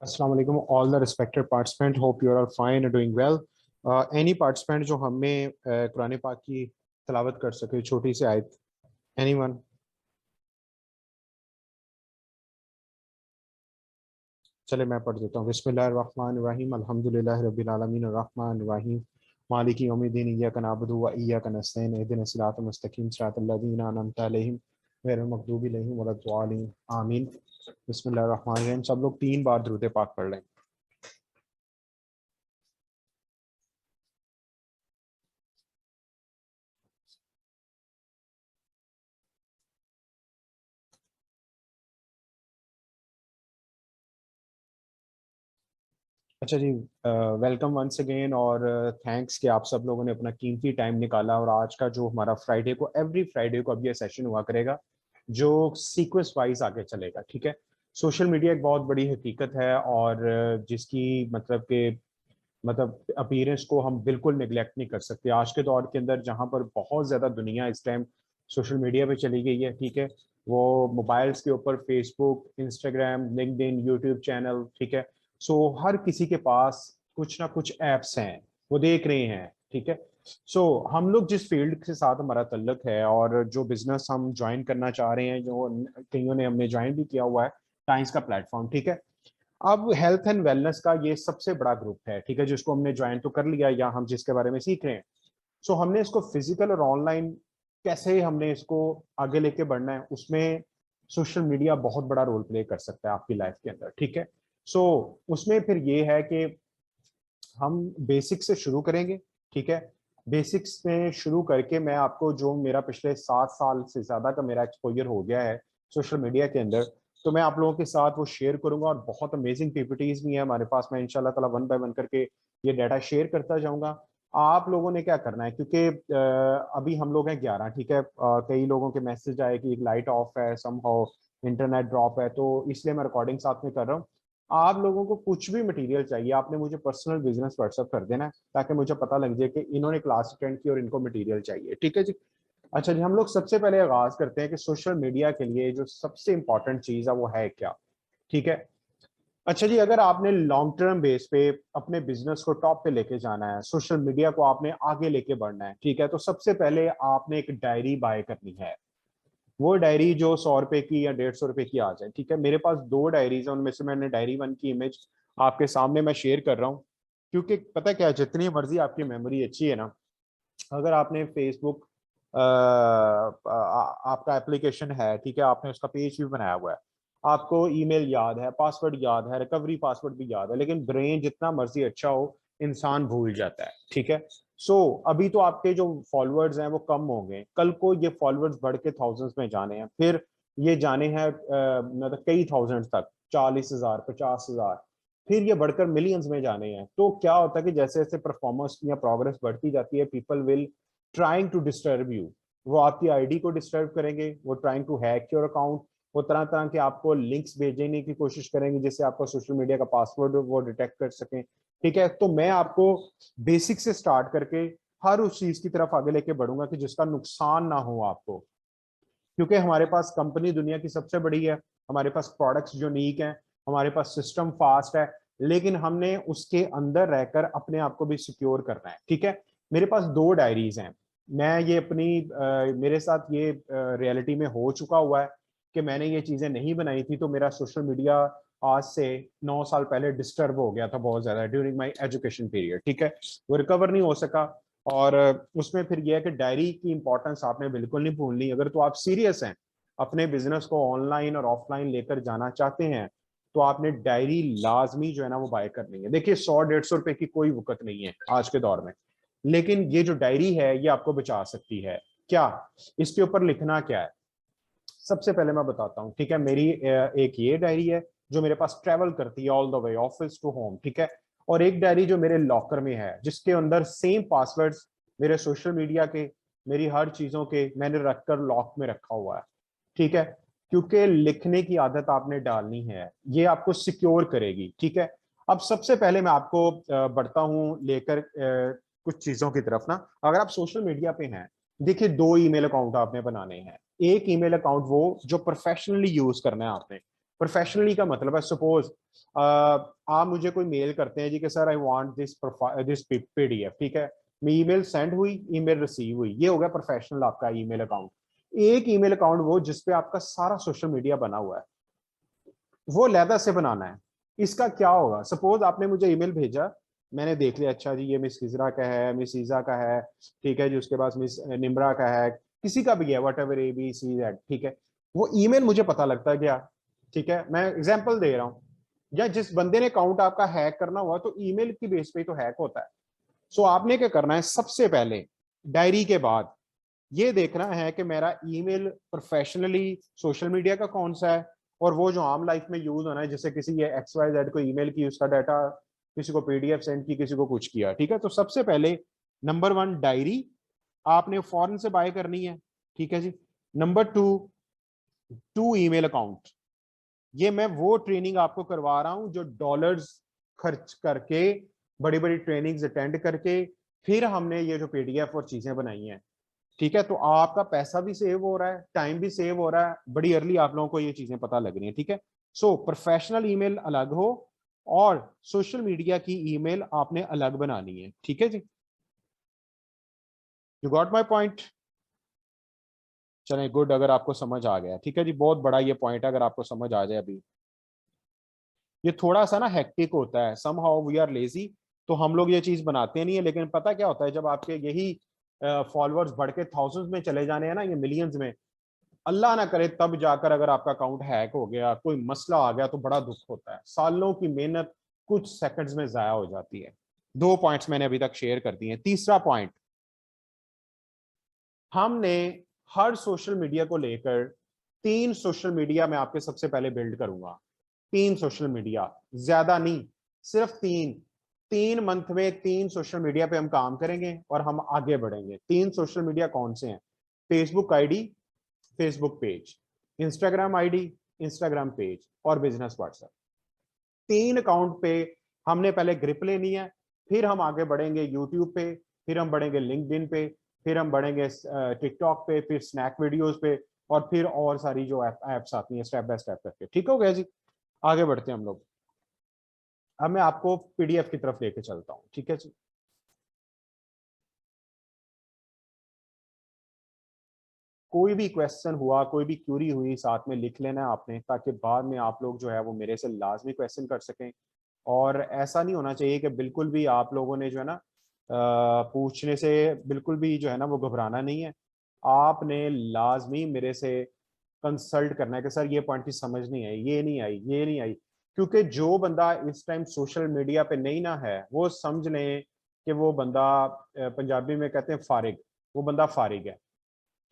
अस्सलाम वालेकुम all the respected participant, hope you are fine and doing well. Any participant जो हमें कुरान पाक की तिलावत कर सके, छोटी सी आयत, एनीवन? चले मैं पढ़ देता हूँ। बिस्मिल्लाहिर्रहमानिर्रहीम, अल्हम्दुलिल्लाहि रब्बिल आलमीन, अर्रहमानिर्रहीम, मालिकी यौमिद्दीन, इय्याका नअबुदु व इय्याका नस्तईन, इहदिनस सिरातल मुस्तकीम, सिरातल लज़ीना अनअमता अलैहिम गैरिल मग़दूबि अलैहिम वलद्दालिन, आमीन। बिस्मिल्लाहिर्रहमानिर्रहीम। सब लोग 3 बार दुरूद पाक पढ़ लें। अच्छा जी, वेलकम वंस अगेन, और थैंक्स कि आप सब लोगों ने अपना कीमती टाइम निकाला। और आज का जो हमारा फ्राइडे को, एवरी फ्राइडे को अब ये सेशन हुआ करेगा जो सीक्वेंस वाइज आगे चलेगा, ठीक है। सोशल मीडिया एक बहुत बड़ी हकीकत है, और जिसकी मतलब अपीयरेंस को हम बिल्कुल निगलेक्ट नहीं कर सकते आज के दौर के अंदर, जहां पर बहुत ज्यादा दुनिया इस टाइम सोशल मीडिया पे चली गई है, ठीक है। वो मोबाइल्स के ऊपर Facebook, Instagram, LinkedIn, YouTube channel, ठीक है। सो हर किसी के पास कुछ ना कुछ एप्स हैं, वो देख रहे हैं, ठीक है। सो हम लोग जिस फील्ड के साथ हमारा तल्लुक है और जो बिजनेस हम ज्वाइन करना चाह रहे हैं, जो कईयों ने हमने ज्वाइन भी किया हुआ है, टाइम्स का प्लेटफॉर्म, ठीक है। अब हेल्थ एंड वेलनेस का ये सबसे बड़ा ग्रुप है, ठीक है, जिसको हमने ज्वाइन तो कर लिया, या हम जिसके बारे में सीख रहे हैं। सो हमने इसको फिजिकल और ऑनलाइन कैसे हमने इसको आगे लेके बढ़ना है, उसमें सोशल मीडिया बहुत बड़ा रोल प्ले कर सकता है आपकी लाइफ के अंदर, ठीक है। सो उसमें फिर ये है कि हम बेसिक से शुरू करेंगे, ठीक है। बेसिक्स में शुरू करके मैं आपको, जो मेरा पिछले 7 साल से ज्यादा का मेरा एक्सपोजर हो गया है सोशल मीडिया के अंदर, तो मैं आप लोगों के साथ वो शेयर करूंगा। और बहुत अमेजिंग पीपीटीज भी है हमारे पास, मैं इंशाल्लाह ताला वन बाय वन करके ये डाटा शेयर करता जाऊंगा। आप लोगों ने क्या करना है, क्योंकि अभी हम लोग हैं 11, ठीक है। कई लोगों के मैसेज आए कि एक लाइट ऑफ है, समहाउ इंटरनेट ड्रॉप है, तो इसलिए मैं रिकॉर्डिंग साथ में कर रहा हूँ। आप लोगों को कुछ भी मटेरियल चाहिए, आपने मुझे पर्सनल बिजनेस व्हाट्सअप कर देना है, ताकि मुझे पता लग जाए कि इन्होंने क्लास अटेंड की और इनको मटेरियल चाहिए, ठीक है जी। अच्छा जी, हम लोग सबसे पहले आगाज करते हैं कि सोशल मीडिया के लिए जो सबसे इंपॉर्टेंट चीज है वो है क्या, ठीक है। अच्छा जी, अगर आपने लॉन्ग टर्म बेस पे अपने बिजनेस को टॉप पे लेके जाना है, सोशल मीडिया को आपने आगे लेके बढ़ना है, ठीक है, तो सबसे पहले आपने एक डायरी बाय करनी है। वो डायरी जो 100 रुपए की या 150 रुपए की आ जाए, ठीक है। मेरे पास 2 डायरीज है, उनमें से मैंने डायरी वन की इमेज आपके सामने मैं शेयर कर रहा हूँ। क्योंकि पता क्या है, जितनी मर्जी आपकी मेमोरी अच्छी है ना, अगर आपने फेसबुक आपका एप्लीकेशन है, ठीक है, आपने उसका पेज भी बनाया हुआ है, आपको ईमेल याद है, पासवर्ड याद है, रिकवरी पासवर्ड भी याद है, लेकिन ब्रेन जितना मर्जी अच्छा हो, इंसान भूल जाता है, ठीक है। अभी तो आपके जो फॉलोअर्स हैं वो कम होंगे, कल को ये फॉलोअर्स बढ़ के थाउजेंड्स में जाने हैं, फिर ये जाने हैं मतलब कई थाउजेंड तक, 40,000, 50,000, फिर ये बढ़कर मिलियंस में जाने हैं। तो क्या होता है कि जैसे जैसे परफॉर्मेंस या प्रोग्रेस बढ़ती जाती है, people will trying to disturb you. वो आपकी आईडी को डिस्टर्ब करेंगे, वो trying to hack your account, वो तरह तरह के आपको लिंक्स भेजने की कोशिश करेंगे जिससे आपका सोशल मीडिया का पासवर्ड वो डिटेक्ट कर सकें, ठीक है। तो मैं आपको बेसिक से स्टार्ट करके हर उस चीज की तरफ आगे लेके बढ़ूंगा कि जिसका नुकसान ना हो आपको, क्योंकि हमारे पास कंपनी दुनिया की सबसे बड़ी है, हमारे पास प्रोडक्ट्स यूनिक हैं, हमारे पास सिस्टम फास्ट है, लेकिन हमने उसके अंदर रहकर अपने आप को भी सिक्योर करना है, ठीक है। मेरे पास 2 डायरीज हैं। मैं ये अपनी मेरे साथ ये रियलिटी में हो चुका हुआ है कि मैंने ये चीजें नहीं बनाई थी, तो मेरा सोशल मीडिया आज से 9 साल पहले डिस्टर्ब हो गया था बहुत ज्यादा ड्यूरिंग माई एजुकेशन पीरियड, ठीक है। वो रिकवर नहीं हो सका। और उसमें फिर यह है कि डायरी की इंपॉर्टेंस आपने बिल्कुल नहीं भूलनी। अगर तो आप सीरियस हैं, अपने बिजनेस को ऑनलाइन और ऑफलाइन लेकर जाना चाहते हैं, तो आपने डायरी लाजमी जो है ना वो बाय करनी है। देखिए, 100-150 रुपए की कोई वक़्त नहीं है आज के दौर में, लेकिन ये जो डायरी है ये आपको बचा सकती है। क्या इसके ऊपर लिखना क्या है, सबसे पहले मैं बताता हूँ, ठीक है। मेरी एक ये डायरी है जो मेरे पास ट्रेवल करती है all the way office to home, ठीक है। और एक डायरी जो मेरे लॉकर में है, जिसके अंदर सेम पासवर्ड्स मेरे सोशल मीडिया के, मेरी हर चीजों के मैंने रखकर लॉक में रखा हुआ है, ठीक है। क्योंकि लिखने की आदत आपने डालनी है, ये आपको सिक्योर करेगी, ठीक है। अब सबसे पहले मैं आपको बढ़ता हूँ लेकर कुछ चीजों की तरफ ना। अगर आप सोशल मीडिया पे हैं, देखिए 2 ईमेल अकाउंट आपने बनाने हैं। एक ईमेल अकाउंट वो जो प्रोफेशनली यूज करना है आपने, प्रोफेशनली का मतलब है, सपोज आप मुझे कोई मेल करते हैं जी कि sir I want this PDF, ठीक है, ईमेल सेंड हुई, ईमेल रिसीव हुई, ये हो गया प्रोफेशनल आपका ईमेल अकाउंट। एक ईमेल अकाउंट वो जिसपे आपका सारा सोशल मीडिया बना हुआ है, वो लहदा से बनाना है। इसका क्या होगा, सपोज आपने मुझे ईमेल भेजा, मैंने देख लिया, अच्छा जी ये मिस हिजरा का है, मिस ईजा का है, ठीक है जी, उसके बाद मिस निम्रा का है, किसी का भी है, वट एवर ABC Z, ठीक है, वो ईमेल मुझे पता लगता है क्या, ठीक है, मैं एग्जाम्पल दे रहा हूँ, या जिस बंदे ने अकाउंट आपका हैक करना हुआ तो ईमेल की बेस पे तो हैक होता है। सो आपने क्या करना है, सबसे पहले डायरी के बाद ये देखना है कि मेरा ईमेल प्रोफेशनली सोशल मीडिया का कौन सा है, और वो जो आम लाइफ में यूज होना है, जैसे किसी ये XYZ को ईमेल की, उसका डाटा, किसी को PDF सेंड की, किसी को कुछ किया, ठीक है। तो सबसे पहले नंबर 1 डायरी आपने फॉरन से बाय करनी है, ठीक है जी। नंबर 2 ईमेल अकाउंट, ये मैं वो ट्रेनिंग आपको करवा रहा हूं जो डॉलर्स खर्च करके, बड़ी बड़ी ट्रेनिंग्स अटेंड करके फिर हमने ये जो PDF और चीजें बनाई हैं, ठीक है। तो आपका पैसा भी सेव हो रहा है, टाइम भी सेव हो रहा है, बड़ी अर्ली आप लोगों को ये चीजें पता लग रही हैं, ठीक है। सो प्रोफेशनल ईमेल अलग हो और सोशल मीडिया की ईमेल आपने अलग बनानी है, ठीक है जी। You got my point? चलें, गुड, अगर आपको समझ आ गया, ठीक है जी, बहुत बड़ा ये पॉइंट है, अगर आपको समझ आ जाए अभी। ये थोड़ा सा ना हेक्टिक होता है, somehow we are lazy, तो हम लोग ये चीज बनाते नहीं है, लेकिन पता क्या होता है, जब आपके यही फॉलोअर्स बढ़ के थाउजेंड्स में चले जाने हैं ना, ये मिलियंस में, अल्लाह ना करे तब जाकर अगर आपका अकाउंट हैक हो गया, कोई मसला आ गया, तो बड़ा दुख होता है, सालों की मेहनत कुछ सेकंड्स में जाया हो जाती है। 2 पॉइंट्स मैंने अभी तक शेयर कर दिए हैं। तीसरा पॉइंट, हमने हर सोशल मीडिया को लेकर 3 सोशल मीडिया मैं आपके सबसे पहले बिल्ड करूंगा। 3 सोशल मीडिया, ज्यादा नहीं, सिर्फ 3 मंथ में 3 सोशल मीडिया पे हम काम करेंगे और हम आगे बढ़ेंगे। 3 सोशल मीडिया कौन से हैं? Facebook ID, Facebook page, Instagram ID, Instagram page, और बिजनेस व्हाट्सएप। 3 अकाउंट पे हमने पहले ग्रिप लेनी है, फिर हम आगे बढ़ेंगे यूट्यूब पे, फिर हम बढ़ेंगे लिंक्डइन पे, फिर हम बढ़ेंगे टिकटॉक पे, फिर स्नैक वीडियोस पे, और फिर और सारी जो एप्स आती हैं स्टेप बाय स्टेप करके। ठीक हो गया जी, आगे बढ़ते हैं हम लोग। अब मैं आपको PDF की तरफ लेके चलता हूँ, ठीक है जी। कोई भी क्वेश्चन हुआ, कोई भी क्यूरी हुई, साथ में लिख लेना है आपने, ताकि बाद में आप लोग जो है वो मेरे से लाजमी क्वेश्चन कर सकें। और ऐसा नहीं होना चाहिए कि बिल्कुल भी आप लोगों ने जो है ना पूछने से बिल्कुल भी जो है ना वो घबराना नहीं है। आपने लाजमी मेरे से कंसल्ट करना है कि सर ये पॉइंट की समझ नहीं आई, ये नहीं आई, ये नहीं आई, क्योंकि जो बंदा इस टाइम सोशल मीडिया पे नहीं ना है, वो समझ लें कि वो बंदा पंजाबी में कहते हैं फारिग, वो बंदा फारिग है,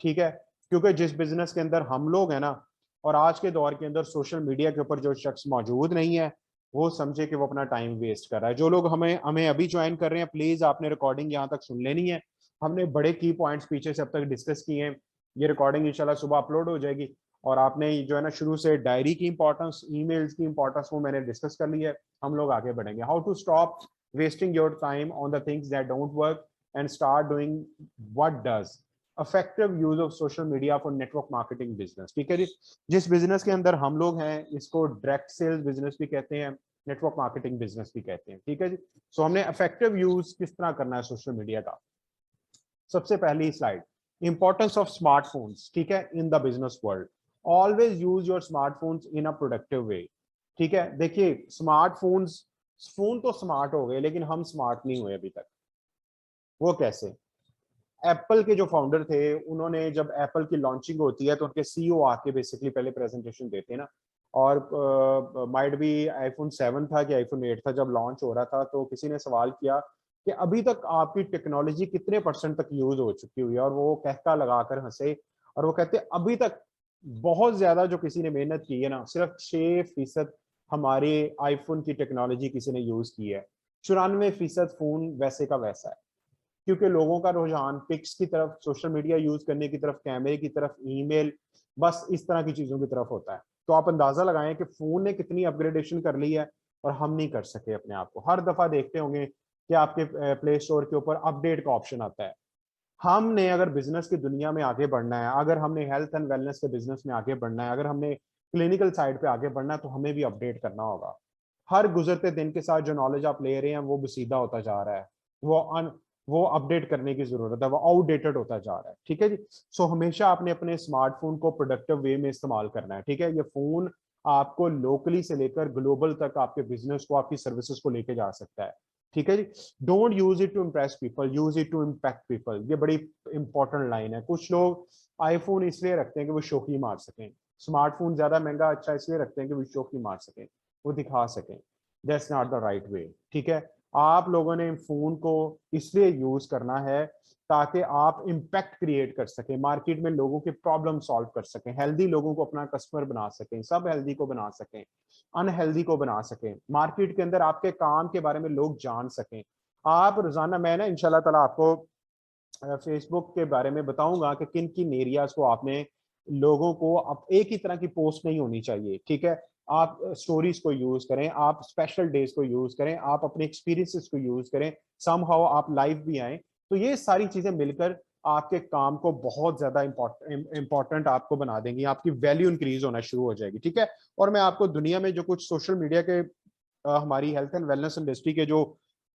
ठीक है। क्योंकि जिस बिजनेस के अंदर हम लोग हैं ना, और आज के दौर के अंदर सोशल मीडिया के ऊपर जो शख्स मौजूद नहीं है, वो समझे कि वो अपना टाइम वेस्ट कर रहा है। जो लोग हमें हमें अभी ज्वाइन कर रहे हैं, प्लीज आपने रिकॉर्डिंग यहाँ तक सुन लेनी है। हमने बड़े की पॉइंट्स पीछे से अब तक डिस्कस किए हैं। ये रिकॉर्डिंग इंशाल्लाह सुबह अपलोड हो जाएगी। और आपने जो है ना शुरू से डायरी की इंपॉर्टेंस, ईमेल्स की इंपॉर्टेंस, वो मैंने डिस्कस कर ली है। हम लोग आगे बढ़ेंगे। How to stop wasting your time on the things that don't work and start doing what does. Effective use of social media for network marketing business, ठीक है जी। जिस बिजनेस के अंदर हम लोग हैं, इसको डायरेक्ट सेल्स बिजनेस भी कहते हैं, नेटवर्क मार्केटिंग बिजनेस भी कहते हैं, ठीक है जी। सो हमने इफेक्टिव यूज किस तरह करना है सोशल मीडिया का। सबसे पहली स्लाइड, इंपॉर्टेंस ऑफ स्मार्टफोन्स, ठीक है, in the business world. Always use your smartphones in a productive way, ठीक है। देखिए स्मार्टफोन्स, फोन तो स्मार्ट हो गए, लेकिन हम स्मार्ट नहीं हुए अभी तक। वो कैसे? एप्पल के जो फाउंडर थे, उन्होंने जब एप्पल की लॉन्चिंग होती है तो उनके CEO आके बेसिकली पहले प्रेजेंटेशन देते हैं ना। और माइट भी आईफोन 7 था कि आईफोन 8 था, जब लॉन्च हो रहा था, तो किसी ने सवाल किया कि अभी तक आपकी टेक्नोलॉजी कितने % तक यूज हो चुकी हुई है, और वो कहका लगाकर हंसे, और वो कहते अभी तक बहुत ज्यादा जो किसी ने मेहनत की है ना, सिर्फ 6% हमारे आईफोन की टेक्नोलॉजी किसी ने यूज की है। 94% फोन वैसे का वैसा है, क्योंकि लोगों का रुझान पिक्स की तरफ, सोशल मीडिया यूज करने की तरफ, कैमरे की तरफ, ईमेल, बस इस तरह की चीजों की तरफ होता है। तो आप अंदाजा लगाएं कि फोन ने कितनी अपग्रेडेशन कर ली है, और हम नहीं कर सके अपने आप को। हर दफा देखते होंगे कि आपके प्ले स्टोर के ऊपर अपडेट का ऑप्शन आता है। हमने अगर बिजनेस की दुनिया में आगे बढ़ना है, अगर हमने हेल्थ एंड वेलनेस के बिजनेस में आगे बढ़ना है, अगर हमने क्लिनिकल साइड पे आगे बढ़ना है तो हमें भी अपडेट करना होगा। हर गुजरते दिन के साथ जो नॉलेज आप ले रहे हैं वो बसीदा होता जा रहा है, वो अपडेट करने की जरूरत है, वो आउटडेटेड होता जा रहा है। ठीक है जी। सो हमेशा आपने अपने स्मार्टफोन को प्रोडक्टिव वे में इस्तेमाल करना है। ठीक है, ये फोन आपको लोकली से लेकर ग्लोबल तक आपके बिजनेस को, आपकी सर्विसेज को लेके जा सकता है। ठीक है जी। Don't use it to impress people, use it to impact people. ये बड़ी इंपॉर्टेंट लाइन है। कुछ लोग आईफोन इसलिए रखते हैं कि वो शोखी मार सकें, स्मार्टफोन ज्यादा महंगा अच्छा इसलिए रखते हैं कि वो शोखी मार सकें, वो दिखा सकें। That's not the right way. ठीक है, आप लोगों ने फोन को इसलिए यूज करना है ताकि आप इम्पैक्ट क्रिएट कर सकें, मार्केट में लोगों के प्रॉब्लम सॉल्व कर सकें, हेल्दी लोगों को अपना कस्टमर बना सकें, सब हेल्दी को बना सकें, अनहेल्दी को बना सकें, मार्केट के अंदर आपके काम के बारे में लोग जान सकें। आप रोजाना, मैं ना इंशाल्लाह ताला आपको फेसबुक के बारे में बताऊंगा कि किन किन एरियाज को आपने लोगों को, अब एक ही तरह की पोस्ट नहीं होनी चाहिए। ठीक है, आप स्टोरीज को यूज करें, आप स्पेशल डेज को यूज करें, आप अपने एक्सपीरियंसेस को यूज करें, समहाउ आप लाइव भी आए। तो ये सारी चीजें मिलकर आपके काम को बहुत ज्यादा इंपॉर्टेंट आपको बना देंगी, आपकी वैल्यू इंक्रीज होना शुरू हो जाएगी। ठीक है, और मैं आपको दुनिया में जो कुछ सोशल मीडिया के हमारी हेल्थ एंड वेलनेस इंडस्ट्री के जो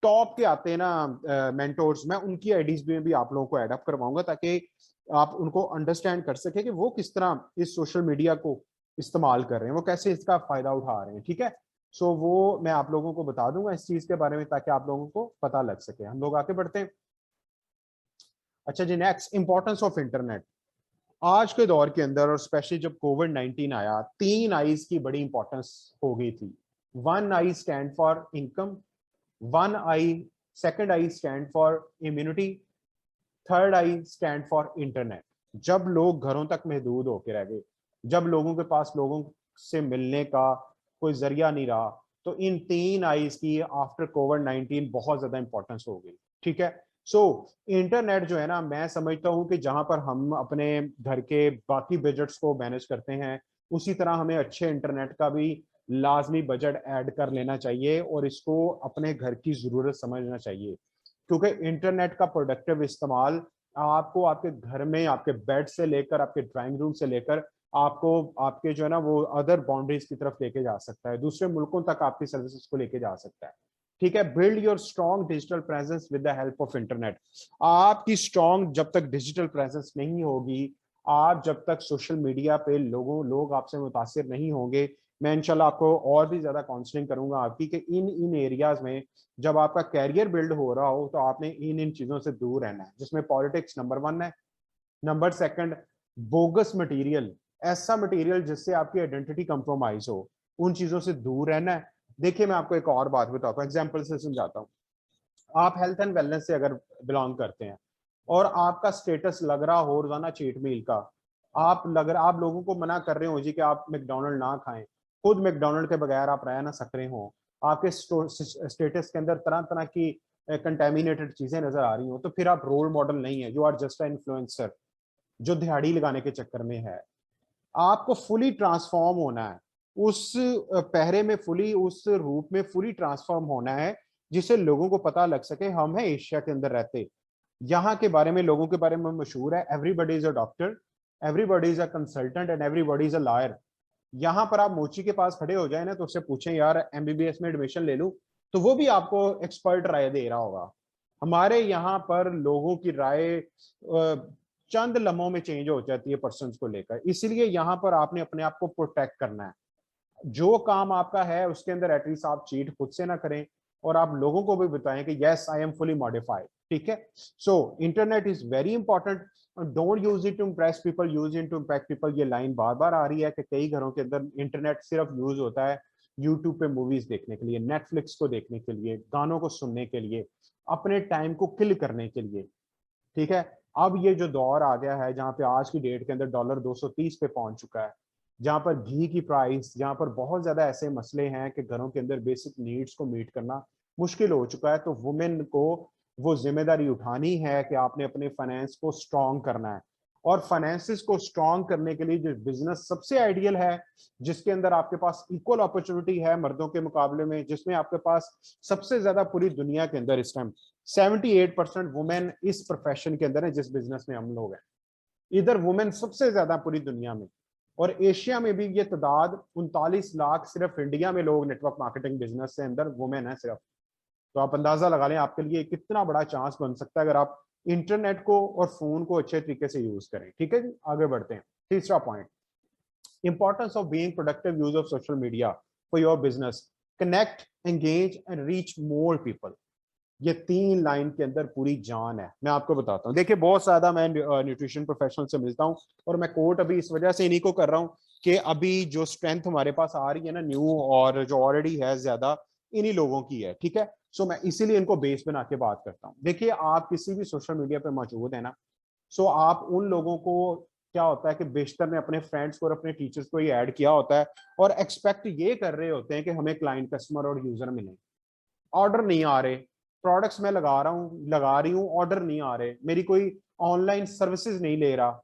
टॉप के आते हैं ना मेंटोर्स, मैं उनकी आईडीज में भी आप लोगों को एड अप करवाऊंगा ताकि आप उनको अंडरस्टैंड कर सके कि वो किस तरह इस सोशल मीडिया को इस्तेमाल कर रहे हैं, वो कैसे इसका फायदा उठा रहे हैं। ठीक है, सो वो मैं आप लोगों को बता दूंगा इस चीज के बारे में ताकि आप लोगों को पता लग सके। हम लोग आगे बढ़ते हैं। अच्छा जी, नेक्स्ट, इंपॉर्टेंस ऑफ इंटरनेट। आज के दौर के अंदर और स्पेशली जब कोविड-19 आया, 3 आईज की बड़ी इंपॉर्टेंस हो गई थी। 1 I stand for income, 1 I, second I stand for immunity, third I stand for internet. जब लोग घरों तक महदूद होकर रह गए, जब लोगों के पास लोगों से मिलने का कोई जरिया नहीं रहा, तो इन 3 आईज की आफ्टर कोविड-19 बहुत ज्यादा इंपॉर्टेंस हो गई। ठीक है, सो इंटरनेट जो है ना, मैं समझता हूँ कि जहां पर हम अपने घर के बाकी बजट्स को मैनेज करते हैं, उसी तरह हमें अच्छे इंटरनेट का भी लाजमी बजट ऐड कर लेना चाहिए और इसको अपने घर की जरूरत समझना चाहिए। क्योंकि इंटरनेट का प्रोडक्टिव इस्तेमाल आपको आपके घर में, आपके बेड से लेकर, आपके ड्राइंग रूम से लेकर, आपको आपके जो है ना वो अदर बाउंड्रीज की तरफ लेके जा सकता है, दूसरे मुल्कों तक आपकी सर्विसेज को लेके जा सकता है। ठीक है, build your strong digital presence with the help of internet. आपकी स्ट्रॉन्ग जब तक डिजिटल प्रेजेंस नहीं होगी, आप जब तक सोशल मीडिया पे लोग आपसे मुतासिर नहीं होंगे, मैं इंशाल्लाह आपको और भी ज्यादा काउंसलिंग करूंगा आपकी कि इन इन एरियाज में जब आपका कैरियर बिल्ड हो रहा हो तो आपने इन इन चीजों से दूर रहना है, जिसमें पॉलिटिक्स नंबर 1 है। नंबर सेकंड, बोगस मटेरियल, ऐसा मटेरियल जिससे आपकी आइडेंटिटी कंप्रोमाइज हो, उन चीजों से दूर रहना है। देखिए, मैं आपको एक और बात बताता हूँ, एग्जाम्पल से समझाता हूँ। आप हेल्थ एंड वेलनेस से अगर बिलोंग करते हैं और आपका स्टेटस लग रहा हो रोजाना चीट मील का, आप लोगों को मना कर रहे हो जी कि आप मैकडोनल्ड ना खाएं, खुद मैकडोनल्ड के बगैर आप रह ना सक रहे हो, आपके स्टेटस के अंदर तरह तरह की कंटेमिनेटेड चीजें नजर आ रही हो, तो फिर आप रोल मॉडल नहीं है, यू आर जस्ट इन्फ्लुएंसर जो दिहाड़ी लगाने के चक्कर में है। आपको फुली ट्रांसफॉर्म होना है, उस पहरे में फुली, उस रूप में फुली ट्रांसफॉर्म होना है, जिससे लोगों को पता लग सके हम हैं एशिया के अंदर रहते, यहाँ के बारे में, लोगों के बारे में मशहूर है, everybody is a doctor, everybody is a consultant and everybody is a lawyer. यहाँ पर आप मोची के पास खड़े हो जाए ना, तो उससे पूछें यार एमबीबीएस में एडमिशन ले लूं, तो वो भी आपको एक्सपर्ट राय दे रहा होगा। हमारे यहाँ पर लोगों की राय चंद लम्हों में चेंज हो जाती है पर्सन को लेकर, इसलिए यहाँ पर आपने अपने आप को प्रोटेक्ट करना है। जो काम आपका है उसके अंदर एटलीस्ट आप चीट खुद से ना करें और आप लोगों को भी बताएं कि yes I am fully modified. ठीक है, so internet is very important. Don't use it to impress people, use it to impact people. ये लाइन बार बार आ रही है कि कई घरों के अंदर इंटरनेट सिर्फ यूज होता है यूट्यूब पे मूवीज देखने के लिए, नेटफ्लिक्स को देखने के लिए, गानों को सुनने के लिए, अपने टाइम को किल करने के लिए। ठीक है, अब ये जो दौर आ गया है जहां पे आज की डेट के अंदर डॉलर 230 पे पहुंच चुका है, जहां पर घी की प्राइस, जहां पर बहुत ज्यादा ऐसे मसले हैं कि घरों के अंदर बेसिक नीड्स को मीट करना मुश्किल हो चुका है, तो वुमेन को वो जिम्मेदारी उठानी है कि आपने अपने फाइनेंस को स्ट्रॉन्ग करना है। और फाइनेंसिस को स्ट्रॉन्ग करने के लिए जो बिजनेस सबसे आइडियल है, जिसके अंदर आपके पास इक्वल अपॉर्चुनिटी है मर्दों के मुकाबले में, जिसमें आपके पास सबसे ज्यादा पूरी दुनिया के अंदर इस टाइम 78% वुमेन इस प्रोफेशन के अंदर है जिस बिजनेस में हम लोग हैं, इधर वुमेन सबसे ज्यादा पूरी दुनिया में। और एशिया में भी ये तादाद 39 लाख सिर्फ इंडिया में लोग नेटवर्क मार्केटिंग बिजनेस से अंदर वुमेन है सिर्फ। तो आप अंदाजा लगा लें आपके लिए कितना बड़ा चांस बन सकता है अगर आप इंटरनेट को और फोन को अच्छे तरीके से यूज करें। ठीक है जी, आगे बढ़ते हैं। तीसरा point, importance of being productive use of social media for your business, connect, engage and reach more people. ये 3 लाइन के अंदर पूरी जान है। मैं आपको बताता हूँ, देखिए बहुत ज्यादा मैं न्यूट्रिशन प्रोफेशनल से मिलता हूँ और मैं कोट अभी इस वजह से इन्हीं को कर रहा हूँ कि अभी जो स्ट्रेंथ हमारे पास आ रही है ना न्यू, और जो ऑलरेडी है ज्यादा, इन्हीं लोगों की है। ठीक है, सो मैं इसीलिए इनको बेस बना के बात करता हूँ। देखिए आप किसी भी सोशल मीडिया पे मौजूद है ना, सो आप उन लोगों को, क्या होता है कि बेशतर ने अपने फ्रेंड्स को और अपने टीचर्स को ही ऐड किया होता है और एक्सपेक्ट ये कर रहे होते हैं कि हमें क्लाइंट, कस्टमर और यूजर मिले। ऑर्डर नहीं आ रहे, प्रोडक्ट्स मैं लगा रही हूँ, ऑर्डर नहीं आ रहे, मेरी कोई ऑनलाइन सर्विसेज नहीं ले रहा।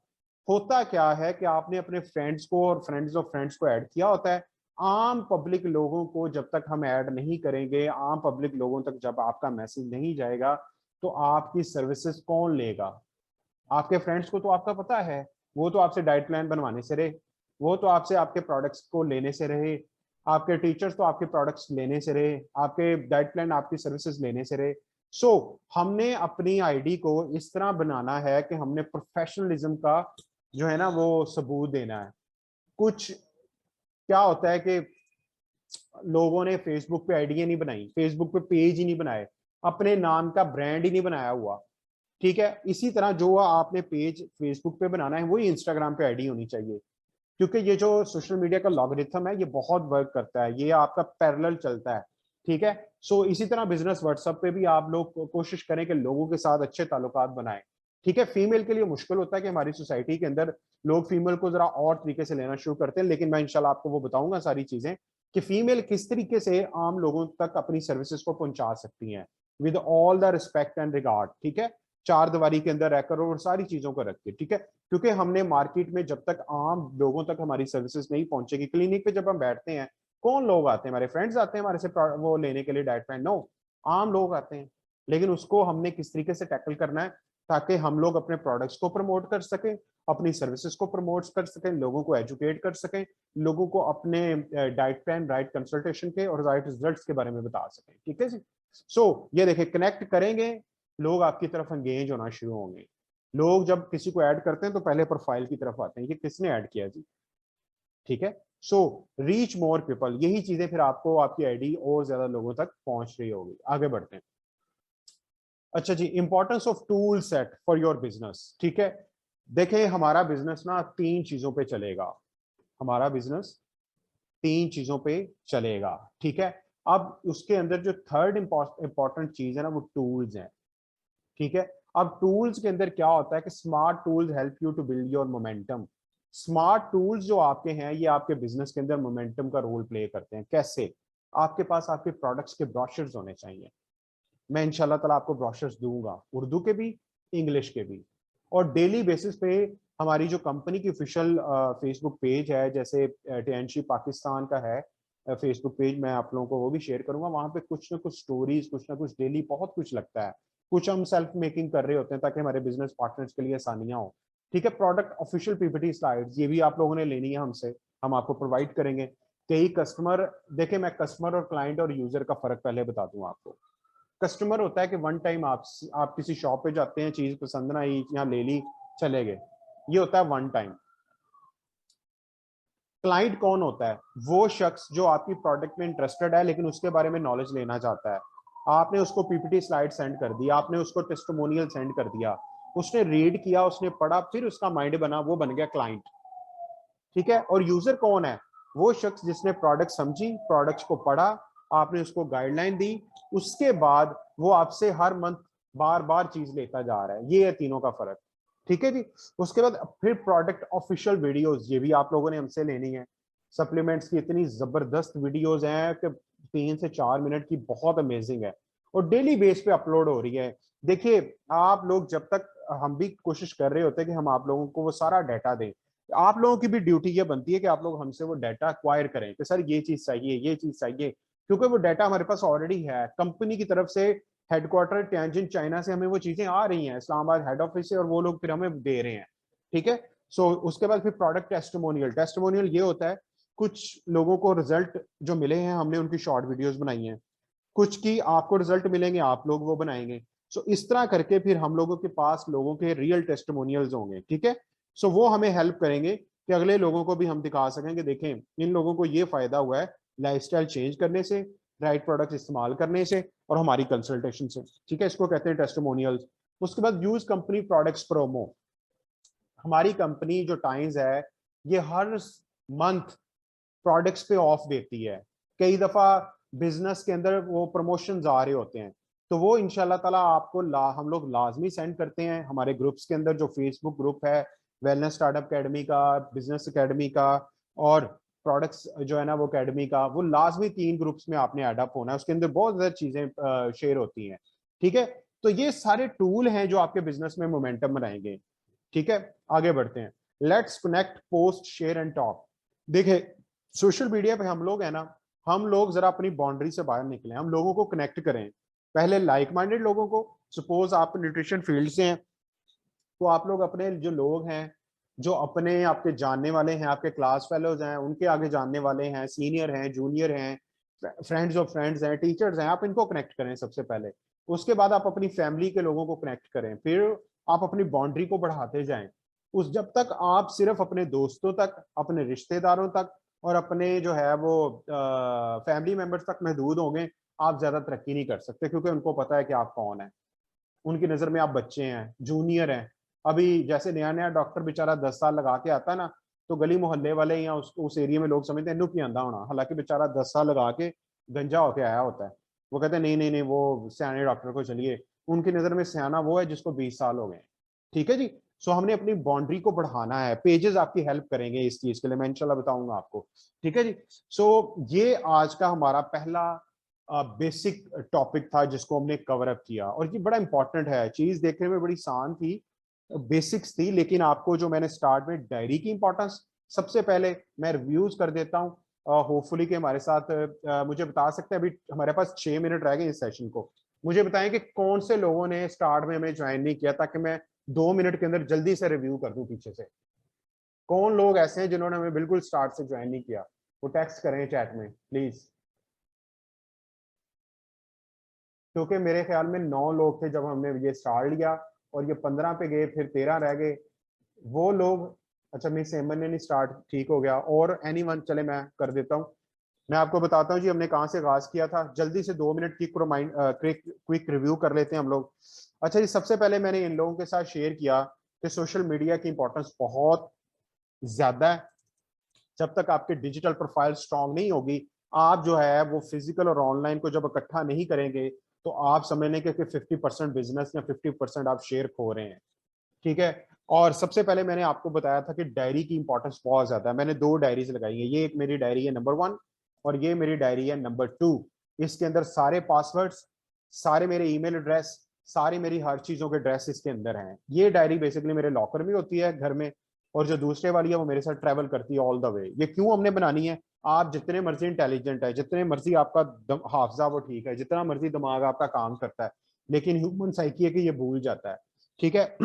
होता क्या है कि आपने अपने फ्रेंड्स को और फ्रेंड्स ऑफ फ्रेंड्स को ऐड किया होता है। आम पब्लिक लोगों को जब तक हम ऐड नहीं करेंगे, आम पब्लिक लोगों तक जब आपका मैसेज नहीं जाएगा, तो आपकी सर्विसेज कौन लेगा? आपके फ्रेंड्स को तो आपका पता है, वो तो आपसे डाइट प्लान बनवाने से रहे, वो तो आपसे आपके प्रोडक्ट्स को लेने से रहे, आपके टीचर्स तो आपके प्रोडक्ट्स लेने से रहे, आपके डाइट प्लान, आपकी सर्विसेज लेने से रहे। सो हमने अपनी आईडी को इस तरह बनाना है कि हमने प्रोफेशनलिज्म का जो है ना वो सबूत देना है। कुछ क्या होता है कि लोगों ने फेसबुक पे आईडियां नहीं बनाई, फेसबुक पे पेज ही नहीं बनाए, अपने नाम का ब्रांड ही नहीं बनाया हुआ। ठीक है, इसी तरह जो आपने पेज फेसबुक पे बनाना है वही इंस्टाग्राम पे आईडी होनी चाहिए, क्योंकि ये जो सोशल मीडिया का लॉगरिथम है ये बहुत वर्क करता है, ये आपका पैरेलल चलता है। ठीक है, सो इसी तरह बिजनेस व्हाट्सएप पे भी आप लोग कोशिश करें कि लोगों के साथ अच्छे ताल्लुकात बनाएं। ठीक है, फीमेल के लिए मुश्किल होता है कि हमारी सोसाइटी के अंदर लोग फीमेल को जरा और तरीके से लेना शुरू करते हैं, लेकिन मैं इंशाल्लाह आपको वो बताऊंगा सारी चीजें कि फीमेल किस तरीके से आम लोगों तक अपनी सर्विसेज को पहुंचा सकती हैं with all the respect and regard. ठीक है, चार दीवारी के अंदर रहकर और सारी चीजों को रख के। ठीक है, क्योंकि हमने मार्केट में जब तक आम लोगों तक हमारी सर्विसेज नहीं पहुंचेगी, क्लिनिक पे जब हम बैठते हैं कौन लोग आते हैं? हमारे फ्रेंड्स आते हैं हमारे से वो लेने के लिए डाइट प्लान? नो, आम लोग आते हैं। लेकिन उसको हमने किस तरीके से टैकल करना है ताकि हम लोग अपने प्रोडक्ट्स को प्रमोट कर सकें, अपनी सर्विसेज को प्रमोट कर सकें, लोगों को एजुकेट कर सकें, लोगों को अपने डाइट प्लान, राइट कंसल्टेशन के और राइट रिजल्ट्स के बारे में बता सकें। ठीक है जी, सो ये देखिए, कनेक्ट करेंगे, लोग आपकी तरफ एंगेज होना शुरू होंगे। लोग जब किसी को ऐड करते हैं तो पहले प्रोफाइल की तरफ आते हैं, ये किसने ऐड किया जी। ठीक है, सो रीच मोर पीपल, यही चीजें फिर आपको आपकी आईडी और ज्यादा लोगों तक पहुंच रही होगी। आगे बढ़ते हैं। अच्छा जी, importance of tool set for your business. ठीक है, देखें हमारा बिजनेस ना 3 चीजों पे चलेगा, हमारा बिजनेस 3 चीजों पे चलेगा। ठीक है, अब उसके अंदर जो थर्ड इंपॉर्टेंट चीज है ना वो टूल्स हैं। ठीक है, अब टूल्स के अंदर क्या होता है कि smart tools help you to build your momentum. Smart tools जो आपके हैं ये आपके बिजनेस के अंदर मोमेंटम का रोल प्ले करते हैं। कैसे? आपके पास आपके प्रोडक्ट्स के ब्रोशर्स होने चाहिए। मैं इंशाल्लाह ताला आपको ब्रोशर्स दूंगा, उर्दू के भी, इंग्लिश के भी। और डेली बेसिस पे हमारी जो कंपनी की ऑफिशियल फेसबुक पेज है, जैसे टीएनसी पाकिस्तान का है फेसबुक पेज, मैं आप लोगों को वो भी शेयर करूंगा। वहां पे कुछ ना कुछ स्टोरीज, कुछ ना कुछ डेली बहुत कुछ लगता है, कुछ हम सेल्फ मेकिंग कर रहे होते हैं ताकि हमारे बिजनेस पार्टनर्स के लिए आसानियां हो। ठीक है, प्रोडक्ट ऑफिशियल पीपीटी स्लाइड्स ये भी आप लोगों ने लेनी है हमसे, हम आपको प्रोवाइड करेंगे। कई कस्टमर, देखे मैं कस्टमर और क्लाइंट और यूजर का फर्क पहले बता दूं आपको। कस्टमर होता है कि वन टाइम आप किसी शॉप पे जाते हैं, चीज पसंद ना आई, यहाँ ले ली, चले गए, ये होता है वन टाइम। क्लाइंट कौन होता है? वो शख्स जो आपकी प्रोडक्ट में इंटरेस्टेड है लेकिन उसके बारे में नॉलेज लेना चाहता है। आपने उसको पीपीटी स्लाइड सेंड कर दी, आपने उसको टेस्टिमोनियल सेंड कर दिया, उसने रीड किया, उसने पढ़ा, फिर उसका माइंड बना, वो बन गया क्लाइंट। ठीक है, और यूजर कौन है? वो शख्स जिसने प्रोडक्ट समझी, प्रोडक्ट्स को पढ़ा, आपने उसको गाइडलाइन दी, उसके बाद वो आपसे हर मंथ बार बार चीज लेता जा रहा है। ये है तीनों का फर्क। ठीक है जी, उसके बाद फिर प्रोडक्ट ऑफिशियल वीडियोस, ये भी आप लोगों ने हमसे लेनी है। सप्लीमेंट्स की इतनी जबरदस्त वीडियोस हैं कि 3 से 4 मिनट की, बहुत अमेजिंग है और डेली बेस पे अपलोड हो रही है। देखिए आप लोग जब तक, हम भी कोशिश कर रहे होते हैं कि हम आप लोगों को वो सारा डाटा दें। आप लोगों की भी ड्यूटी ये बनती है कि आप लोग हमसे वो डाटा एक्वायर करें कि सर ये चीज चाहिए, ये चीज चाहिए, क्योंकि वो डाटा हमारे पास ऑलरेडी है। कंपनी की तरफ से हेडक्वार्टर टेंजेंट चाइना से हमें वो चीजें आ रही हैं, इस्लामाबाद हेड ऑफिस से, और वो लोग फिर हमें दे रहे हैं। ठीक है, सो उसके बाद फिर प्रोडक्ट टेस्टिमोनियल। टेस्टिमोनियल ये होता है कुछ लोगों को रिजल्ट जो मिले हैं, हमने उनकी शॉर्ट वीडियोस बनाई हैं, कुछ की आपको रिजल्ट मिलेंगे, आप लोग वो बनाएंगे। सो इस तरह करके फिर हम लोगों के पास लोगों के रियल टेस्टिमोनियल्स होंगे, ठीक है। सो वो हमें हेल्प करेंगे कि अगले लोगों को भी हम दिखा सकें कि देखें इन लोगों को ये फायदा हुआ है लाइफस्टाइल चेंज करने से, राइट प्रोडक्ट इस्तेमाल करने से और हमारी कंसल्टेशन से, ठीक है। इसको कहते हैं टेस्टिमोनियल्स। उसके बाद यूज कंपनी प्रोडक्ट्स प्रोमो। हमारी कंपनी जो टाइम्स है ये हर मंथ प्रोडक्ट्स पे ऑफ देती है। कई दफा बिजनेस के अंदर वो प्रमोशंस आ रहे होते हैं, तो वो इंशाल्लाह ताला आपको हम लोग लाजमी सेंड करते हैं हमारे ग्रुप्स के अंदर, जो फेसबुक ग्रुप है वेलनेस स्टार्टअप अकेडमी का, बिजनेस अकेडमी का और प्रोडक्ट्स जो है ना वो अकेडमी का, वो लाजमी 3 ग्रुप्स में आपने एडअप होना है। उसके अंदर बहुत ज्यादा चीजें शेयर होती हैं, ठीक है। तो ये सारे टूल हैं जो आपके बिजनेस में मोमेंटम बनाएंगे, ठीक है। आगे बढ़ते हैं। Let's connect, post, share and talk. देखिए सोशल मीडिया पे हम लोग है ना, हम लोग जरा अपनी बाउंड्री से बाहर निकले, हम लोगों को कनेक्ट करें। पहले लाइक माइंडेड लोगों को, सपोज आप न्यूट्रिशन फील्ड से हैं तो आप लोग अपने जो लोग हैं, जो अपने आपके जानने वाले हैं, आपके क्लास फेलोज हैं, उनके आगे जानने वाले हैं, सीनियर हैं, जूनियर हैं, फ्रेंड्स ऑफ फ्रेंड्स हैं, टीचर्स हैं, आप इनको कनेक्ट करें सबसे पहले। उसके बाद आप अपनी फैमिली के लोगों को कनेक्ट करें, फिर आप अपनी बाउंड्री को बढ़ाते जाएं। उस जब तक आप सिर्फ अपने दोस्तों तक, अपने रिश्तेदारों तक और अपने जो है वो फैमिली मेंबर्स तक महदूद होंगे, आप ज्यादा तरक्की नहीं कर सकते, क्योंकि उनको पता है कि आप कौन है। उनकी नजर में आप बच्चे हैं, जूनियर हैं। अभी जैसे नया नया डॉक्टर बेचारा 10 साल लगा के आता है ना, तो गली मोहल्ले वाले या उस एरिया में लोग समझते हैं इन्हू की आंदा होना, हालांकि बेचारा 10 साल लगा के गंजा होके आया होता है। वो कहते हैं नहीं नहीं नहीं, वो सियाने डॉक्टर को चलिए। उनकी नजर में सियाना वो है जिसको 20 साल हो गए, ठीक है जी। सो हमने अपनी बाउंड्री को बढ़ाना है। पेजेस आपकी हेल्प करेंगे इस चीज के लिए, मैं इंशाल्लाह बताऊंगा आपको, ठीक है जी। सो ये आज का हमारा पहला बेसिक टॉपिक था जिसको हमने कवर अप किया, और ये बड़ा इंपॉर्टेंट है। चीज देखने में बड़ी आसान थी, बेसिक्स थी, लेकिन आपको जो मैंने स्टार्ट में डायरी की इंपॉर्टेंस, सबसे पहले मैं रिव्यूज कर देता हूँ। होपफुली कि हमारे साथ मुझे बता सकते हैं, अभी हमारे पास 6 मिनट रह गए इस सेशन को। मुझे बताएं कि कौन से लोगों ने स्टार्ट में हमें ज्वाइन नहीं किया, ताकि मैं 2 मिनट के अंदर जल्दी से रिव्यू कर दूं पीछे से। कौन लोग ऐसे हैं जिन्होंने हमें बिल्कुल स्टार्ट से ज्वाइन नहीं किया, वो टेक्स्ट करें चैट में प्लीज। क्योंकि मेरे ख्याल में 9 लोग थे जब हमने ये स्टार्ट लिया, और ये 15 पे गए, फिर 13 रह गए वो लोग। अच्छा मिस एमन ने नहीं स्टार्ट, ठीक हो गया। और एनीवन, चले मैं कर देता हूँ। मैं आपको बताता हूँ जी हमने कहाँ से आगाज किया था, जल्दी से 2 मिनट की क्विक रिव्यू कर लेते हैं हम लोग। अच्छा जी, सबसे पहले मैंने इन लोगों के साथ शेयर किया कि सोशल मीडिया की इंपॉर्टेंस बहुत ज्यादा है। जब तक आपकी डिजिटल प्रोफाइल स्ट्रांग नहीं होगी, आप जो है वो फिजिकल और ऑनलाइन को जब इकट्ठा नहीं करेंगे, तो आप समझ लें कि 50% बिजनेस या 50% आप शेयर खो रहे हैं, ठीक है। और सबसे पहले मैंने आपको बताया था कि डायरी की इंपॉर्टेंस बहुत ज्यादा है। मैंने 2 डायरीज लगाई है, ये एक मेरी डायरी है नंबर 1 और ये मेरी डायरी है नंबर 2। इसके अंदर सारे पासवर्ड्स, सारे मेरे ईमेल एड्रेस, सारी मेरी हर चीजों के एड्रेस इसके अंदर हैं। ये डायरी बेसिकली मेरे लॉकर में होती है घर में, और जो दूसरे वाली है वो मेरे साथ ट्रेवल करती है ऑल द वे। ये क्यों हमने बनानी है, आप जितने मर्जी इंटेलिजेंट है, जितने मर्जी आपका हाफजा वो ठीक है, जितना मर्जी दिमाग आपका काम करता है, लेकिन ह्यूमन साइकी है कि ये भूल जाता है, ठीक है।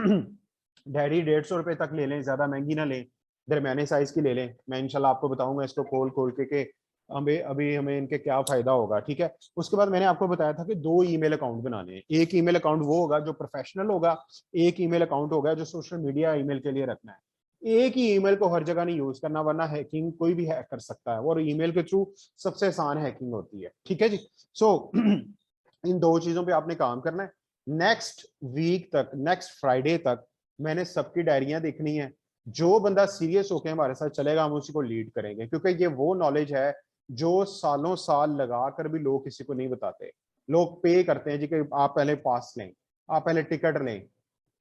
डायरी 150 रुपए तक ले लें, ज्यादा महंगी ना लें, दरमियाने साइज की ले लें। मैं इंशाल्लाह आपको बताऊंगा इसको खोल खोल के हमें अभी हमें इनके क्या फायदा होगा, ठीक है। उसके बाद मैंने आपको बताया था कि 2 ईमेल अकाउंट बनाने हैं। एक ईमेल अकाउंट वो होगा जो प्रोफेशनल होगा, एक ईमेल अकाउंट होगा जो सोशल मीडिया ईमेल के लिए रखना है। एक ही ईमेल को हर जगह नहीं यूज करना, वरना हैकिंग कोई भी हैक कर सकता है, और ईमेल के थ्रू सबसे आसान हैकिंग होती है, ठीक है जी। सो इन 2 चीजों पे आपने काम करना है। नेक्स्ट वीक तक, नेक्स्ट फ्राइडे तक मैंने सबकी डायरियां देखनी है। जो बंदा सीरियस होकर हमारे साथ चलेगा, हम उसी को लीड करेंगे, क्योंकि ये वो नॉलेज है जो सालों साल लगा कर भी लोग किसी को नहीं बताते। लोग पे करते हैं जी कि आप पहले पास लें, आप पहले टिकट लें,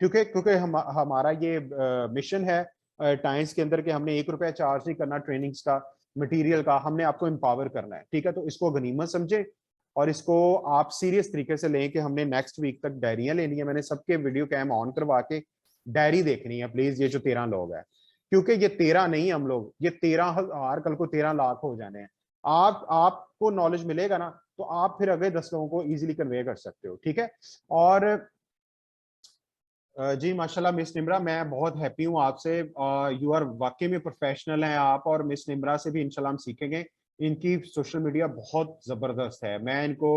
क्योंकि क्योंकि हमारा ये मिशन है टाइम्स के अंदर कि हमने 1 रुपया चार्ज नहीं करना ट्रेनिंग्स का, मटेरियल का, हमने आपको एम्पावर करना है, ठीक है। तो इसको गनीमत समझे और इसको आप सीरियस तरीके से लें कि हमने नेक्स्ट वीक तक डायरियां लेनी है। मैंने सबके वीडियो कैम ऑन करवा के डायरी देखनी है प्लीज, ये जो 13 लोग हैं, क्योंकि ये 13 नहीं हम लोग, ये 13,000 कल को 13 लाख हो जाने हैं। आपको नॉलेज मिलेगा ना, तो आप फिर अगले 10 लोगों को इजीली कन्वे कर सकते हो, ठीक है। और जी माशाल्लाह मिस निम्रा, मैं बहुत हैप्पी हूँ आपसे। यू आर वाकई में प्रोफेशनल हैं आप, और मिस निम्रा से भी इंशाल्लाह हम सीखेंगे। इनकी सोशल मीडिया बहुत जबरदस्त है। मैं इनको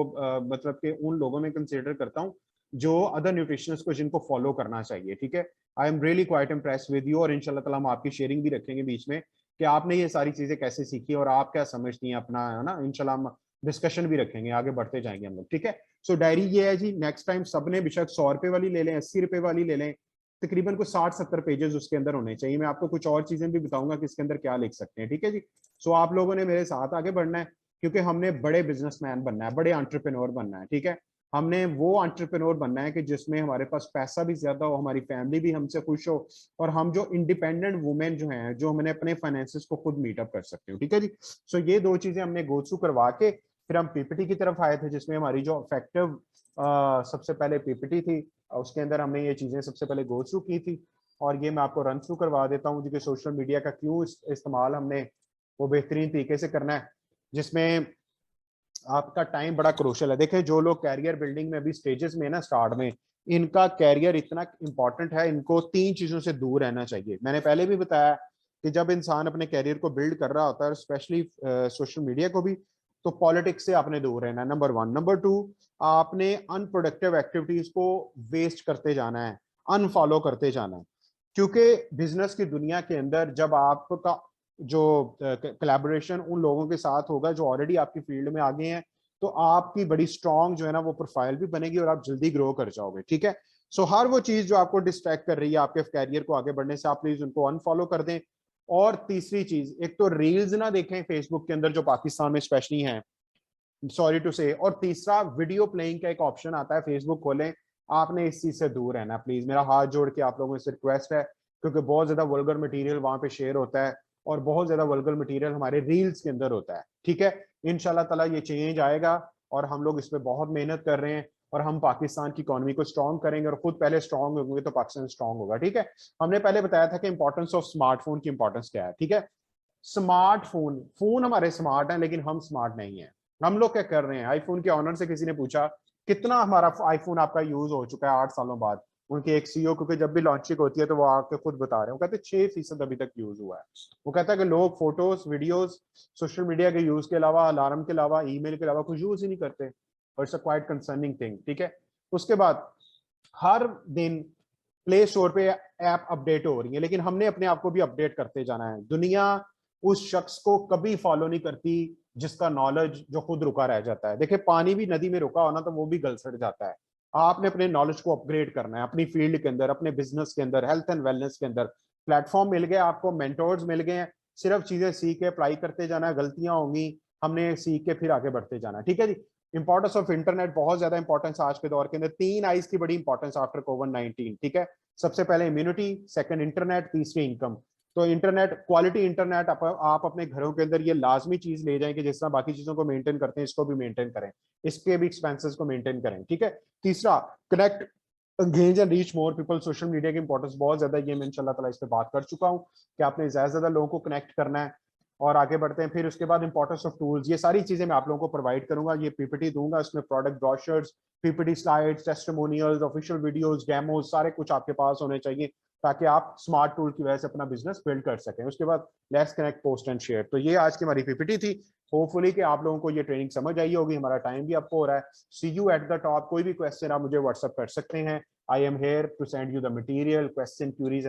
मतलब कि उन लोगों में कंसीडर करता हूँ जो अदर न्यूट्रिशनिस्ट को जिनको फॉलो करना चाहिए। ठीक है, I am really quite impress with you, और इंशाल्लाह ताला हम आपकी शेयरिंग भी रखेंगे बीच में कि आपने ये सारी चीजें कैसे सीखी और आप क्या समझती हैं अपना, है ना। इंशाल्लाह हम डिस्कशन भी रखेंगे, आगे बढ़ते जाएंगे हम लोग। ठीक है, सो डायरी ये है जी, नेक्स्ट टाइम सबने बेशक 100 रुपए वाली ले लें, 80 रुपए वाली ले लें, तकरीबन कुछ 60-70 पेजेस उसके अंदर होने चाहिए। मैं आपको कुछ और चीजें भी बताऊंगा कि इसके अंदर क्या लिख सकते हैं। ठीक है जी, सो आप लोगों ने मेरे साथ आगे बढ़ना है, क्योंकि हमने बड़े बिजनेसमैन बनना है, बड़े एंटरप्रेन्योर बनना है। ठीक है, हमने वो एंटरप्रेन्योर बनना है कि जिसमें हमारे पास पैसा भी ज्यादा हो, हमारी फैमिली भी हमसे खुश हो, और हम जो इंडिपेंडेंट वुमेन जो हैं, जो हमने अपने फाइनेंसिस को खुद मीटअप कर सकते हो। ठीक है जी, सो ये दो चीजें हमने गो थ्रू करवा के फिर हम पीपीटी की तरफ आए थे, जिसमें हमारी जो इफेक्टिव सबसे पहले पीपीटी थी, उसके अंदर हमने ये चीजें सबसे पहले गो थ्रू की थी। और ये मैं आपको रन थ्रू करवा देता हूँ कि सोशल मीडिया का क्यों इस्तेमाल हमने वो बेहतरीन तरीके से करना है, जिसमें आपका टाइम बड़ा क्रूशल है। देखिए, जो लोग कैरियर बिल्डिंग में अभी स्टेजेस में ना, स्टार्ट में, इनका कैरियर इतना इंपॉर्टेंट है, इनको 3 चीजों से दूर रहना चाहिए। मैंने पहले भी बताया कि जब इंसान अपने कैरियर को बिल्ड कर रहा होता है, स्पेशली सोशल मीडिया को भी, तो पॉलिटिक्स से आपने दूर रहना है, नंबर 1। नंबर 2, आपने अनप्रोडक्टिव एक्टिविटीज को वेस्ट करते जाना है, अनफॉलो करते जाना है। क्योंकि बिजनेस की दुनिया के अंदर जब आपका जो कोलैबोरेशन उन लोगों के साथ होगा जो ऑलरेडी आपकी फील्ड में आगे हैं, तो आपकी बड़ी स्ट्रांग जो है ना वो प्रोफाइल भी बनेगी और आप जल्दी ग्रो कर जाओगे। ठीक है, सो हर वो चीज जो आपको डिस्ट्रैक्ट कर रही है आपके कैरियर को आगे बढ़ने से, आप प्लीज उनको अनफॉलो कर दें। और तीसरी चीज, एक तो रील्स ना देखें फेसबुक के अंदर जो पाकिस्तान में स्पेशली हैं, सॉरी टू से। और तीसरा, वीडियो प्लेइंग का एक ऑप्शन आता है, फेसबुक खोलें, आपने इस चीज से दूर रहना प्लीज। मेरा हाथ जोड़ के आप लोगों से रिक्वेस्ट है, क्योंकि बहुत ज्यादा वल्गर मटेरियल वहां पे शेयर होता है, और बहुत ज्यादा वल्गर मटेरियल हमारे रील्स के अंदर होता है। ठीक है, इंशाल्लाह ताला ये चेंज आएगा, और हम लोग इस पर बहुत मेहनत कर रहे हैं, और हम पाकिस्तान की इकोनॉमी को स्ट्रॉन्ग करेंगे, और खुद पहले स्ट्रॉन्ग होंगे तो पाकिस्तान स्ट्रॉन्ग होगा। ठीक है, हमने पहले बताया था कि इंपॉर्टेंस ऑफ स्मार्टफोन की इंपॉर्टेंस क्या है। ठीक है, स्मार्टफोन, फोन हमारे स्मार्ट हैं लेकिन हम स्मार्ट नहीं है। हम लोग क्या कर रहे हैं, आईफोन के ऑनर से किसी ने पूछा कितना हमारा आईफोन आपका यूज हो चुका है 8 सालों बाद। उनके एक सीईओ, क्योंकि जब भी लॉन्चिंग होती है तो वो आके खुद बता रहे हैं, वो कहते 6% अभी तक यूज हुआ है। वो कहता है कि लोग फोटोज, वीडियोस, सोशल मीडिया के यूज के अलावा, अलार्म के अलावा, ईमेल के अलावा कुछ यूज ही नहीं करते, और it's a quite concerning thing. ठीक है, उसके बाद हर दिन प्ले स्टोर पे ऐप अपडेट हो रही है, लेकिन हमने अपने आप को भी अपडेट करते जाना है। दुनिया उस शख्स को कभी फॉलो नहीं करती जिसका नॉलेज जो खुद रुका रह जाता है। देखिए, पानी भी नदी में रुका होना तो वो भी गल सड़ जाता है। आपने अपने नॉलेज को अपग्रेड करना है, अपनी फील्ड के अंदर, अपने बिजनेस के अंदर, हेल्थ एंड वेलनेस के अंदर। प्लेटफॉर्म मिल गए आपको, मेंटोर्स मिल गए हैं, सिर्फ चीजें सीख के अप्लाई करते जाना है। गलतियां होंगी, हमने सीख के फिर आगे बढ़ते जाना है। ठीक है जी, इंपॉर्टेंस ऑफ इंटरनेट, बहुत ज्यादा इंपॉर्टेंस आज के दौर के अंदर। 3 आईज की बड़ी इंपॉर्टेंस आफ्टर कोविड-19। ठीक है, सबसे पहले इम्यूनिटी, सेकंड इंटरनेट, तीसरी इनकम। तो इंटरनेट, क्वालिटी इंटरनेट आप अपने घरों के अंदर ये लाजमी चीज ले जाएं कि जिस तरह बाकी चीजों को मेंटेन करते हैं इसको भी मेंटेन करें, इसके भी एक्सपेंसेस को मेंटेन करें। ठीक है, तीसरा, connect, engage and reach more people. Social media की इंपॉर्टेंस बहुत ज्यादा है, ये मैं इंशाल्लाह ताला इस पे बात कर चुका हूँ कि आपने ज्यादा से ज्यादा लोगों को कनेक्ट करना है। और आगे बढ़ते हैं, फिर उसके बाद इंपॉर्टेंस ऑफ टूल्स, ये सारी चीजें मैं आप लोगों को प्रोवाइड करूंगा। ये पीपीटी दूंगा, इसमें product brochures, PPT slides, testimonials, official videos, demos, सारे कुछ आपके पास होने चाहिए, ताकि आप स्मार्ट टूल की वजह से अपना बिजनेस बिल्ड कर सकें। उसके बाद let's connect, post and share. तो ये आज की हमारी पीपीटी थी। होपफुली कि आप लोगों को ये ट्रेनिंग समझ आई होगी। हमारा टाइम भी आपको हो रहा है। See you at the top. कोई भी क्वेश्चन आप मुझे व्हाट्सएप कर सकते हैं। I am here to send you the material, question, curies.